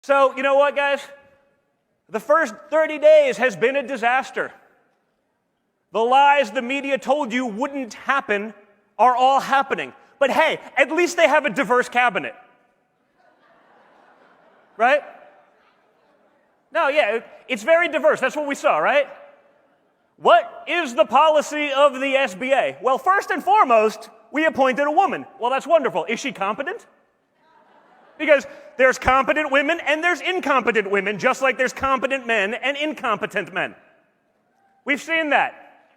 So, you know what, guys? The first 30 days has been a disaster. The lies the media told you wouldn't happen are all happening. But hey, at least they have a diverse cabinet. Right? No, yeah, it's very diverse. That's what we saw, right? What is the policy of the SBA? Well, first and foremost, we appointed a woman. Well, that's wonderful. Is she competent? Because there's competent women and there's incompetent women, just like there's competent men and incompetent men. We've seen that.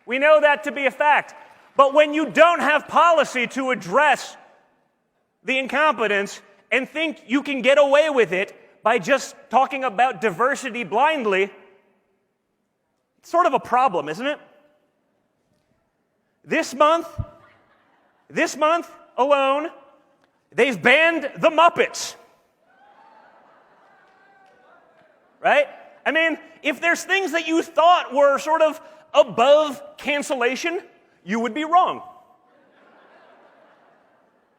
We know that to be a fact. But when you don't have policy to address the incompetence and think you can get away with it by just talking about diversity blindly, it's sort of a problem, isn't it? This month alone, they've banned the Muppets. Right? I mean, if there's things that you thought were sort of above cancellation, you would be wrong.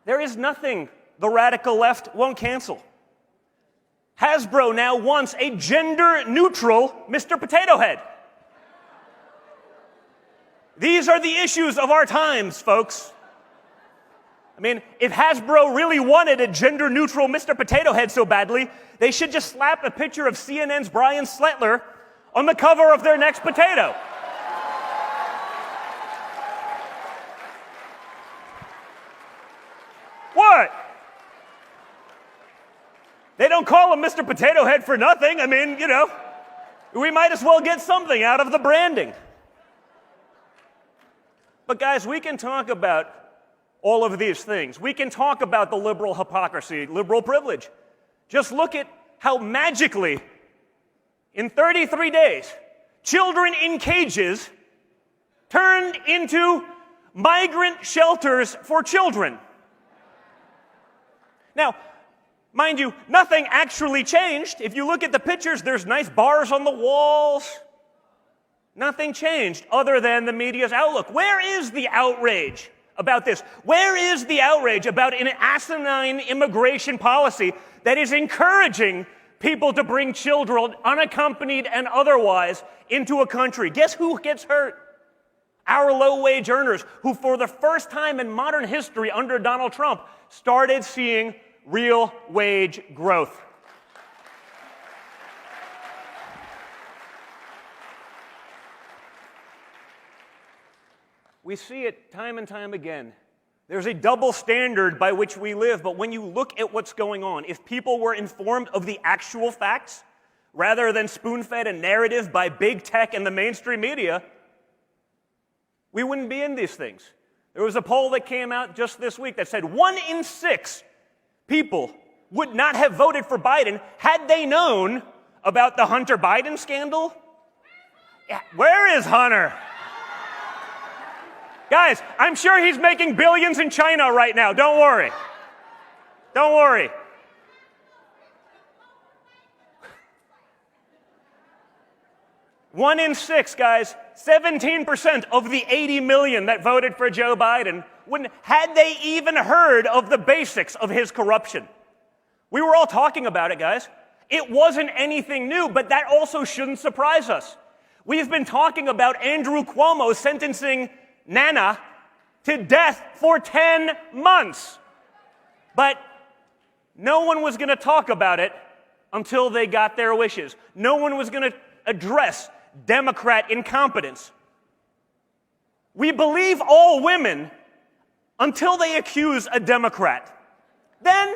There is nothing the radical left won't cancel. Hasbro now wants a gender-neutral Mr. Potato Head. These are the issues of our times, folks. I mean, if Hasbro really wanted a gender-neutral Mr. Potato Head so badly, they should just slap a picture of CNN's Brian Sletler on the cover of their next potato. What? They don't call him Mr. Potato Head for nothing. I mean, you know, we might as well get something out of the branding. But guys, we can talk about all of these things. We can talk about the liberal hypocrisy, liberal privilege. Just look at how magically, in 33 days, children in cages turned into migrant shelters for children. Now, mind you, nothing actually changed. If you look at the pictures, there's nice bars on the walls. Nothing changed other than the media's outlook. Where is the outrage about this? Where is the outrage about an asinine immigration policy that is encouraging people to bring children, unaccompanied and otherwise, into a country? Guess who gets hurt? Our low-wage earners, who for the first time in modern history under Donald Trump started seeing real wage growth. We see it time and time again. There's a double standard by which we live, but when you look at what's going on, if people were informed of the actual facts, rather than spoon-fed a narrative by big tech and the mainstream media, we wouldn't be in these things. There was a poll that came out just this week that said 1 in 6 people would not have voted for Biden had they known about the Hunter Biden scandal. Yeah, where is Hunter? Guys, I'm sure he's making billions in China right now. Don't worry. Don't worry. One in 6, guys, 17% of the 80 million that voted for Joe Biden, had they even heard of the basics of his corruption. We were all talking about it, guys. It wasn't anything new, but that also shouldn't surprise us. We've been talking about Andrew Cuomo sentencing Nana to death for 10 months. But no one was going to talk about it until they got their wishes. No one was going to address Democrat incompetence. We believe all women until they accuse a Democrat. Then,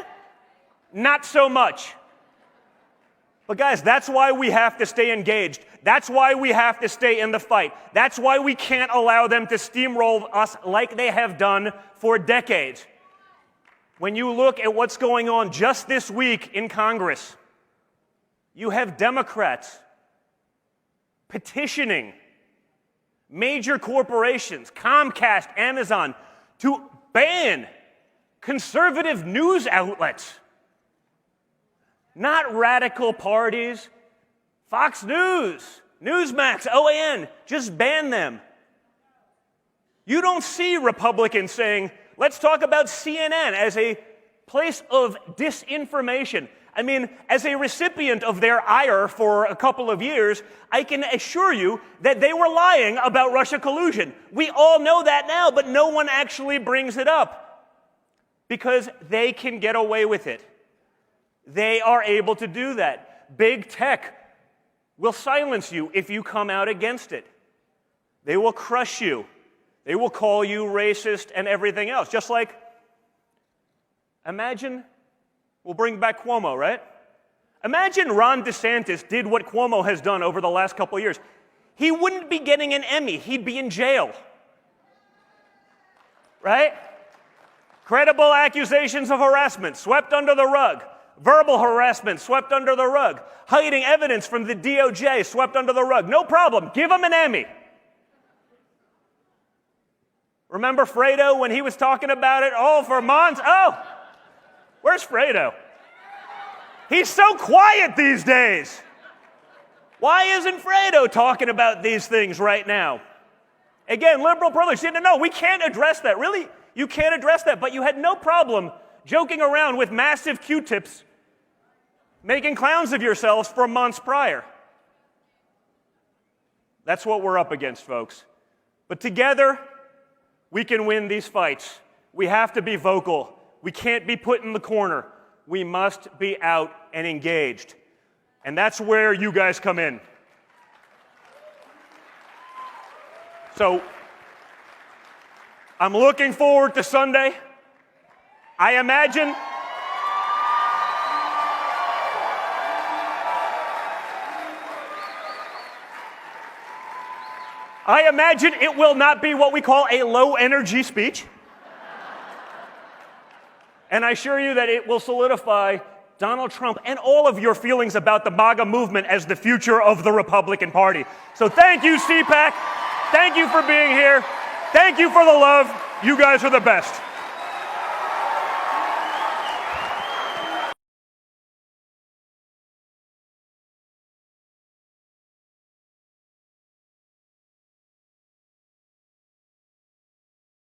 not so much. But guys, that's why we have to stay engaged. That's why we have to stay in the fight. That's why we can't allow them to steamroll us like they have done for decades. When you look at what's going on just this week in Congress, you have Democrats petitioning major corporations, Comcast, Amazon, to ban conservative news outlets. Not radical parties. Fox News, Newsmax, OAN, just ban them. You don't see Republicans saying, let's talk about CNN as a place of disinformation. I mean, as a recipient of their ire for a couple of years, I can assure you that they were lying about Russia collusion. We all know that now, but no one actually brings it up because they can get away with it. They are able to do that. Big tech will silence you if you come out against it. They will crush you. They will call you racist and everything else. Just like, imagine, we'll bring back Cuomo, right? Imagine Ron DeSantis did what Cuomo has done over the last couple of years. He wouldn't be getting an Emmy. He'd be in jail. Right? Credible accusations of harassment swept under the rug. Verbal harassment swept under the rug. Hiding evidence from the DOJ swept under the rug. No problem. Give him an Emmy. Remember Fredo when he was talking about it? Oh, for months? Oh, where's Fredo? He's so quiet these days. Why isn't Fredo talking about these things right now? Again, liberal privilege. No, we can't address that. Really? You can't address that, but you had no problem joking around with massive Q-tips, making clowns of yourselves for months prior. That's what we're up against, folks. But together, we can win these fights. We have to be vocal. We can't be put in the corner. We must be out and engaged. And that's where you guys come in. So, I'm looking forward to Sunday. I imagine it will not be what we call a low-energy speech. And I assure you that it will solidify Donald Trump and all of your feelings about the MAGA movement as the future of the Republican Party. So thank you, Cpac. Thank you for being here. Thank you for the love. You guys are the best.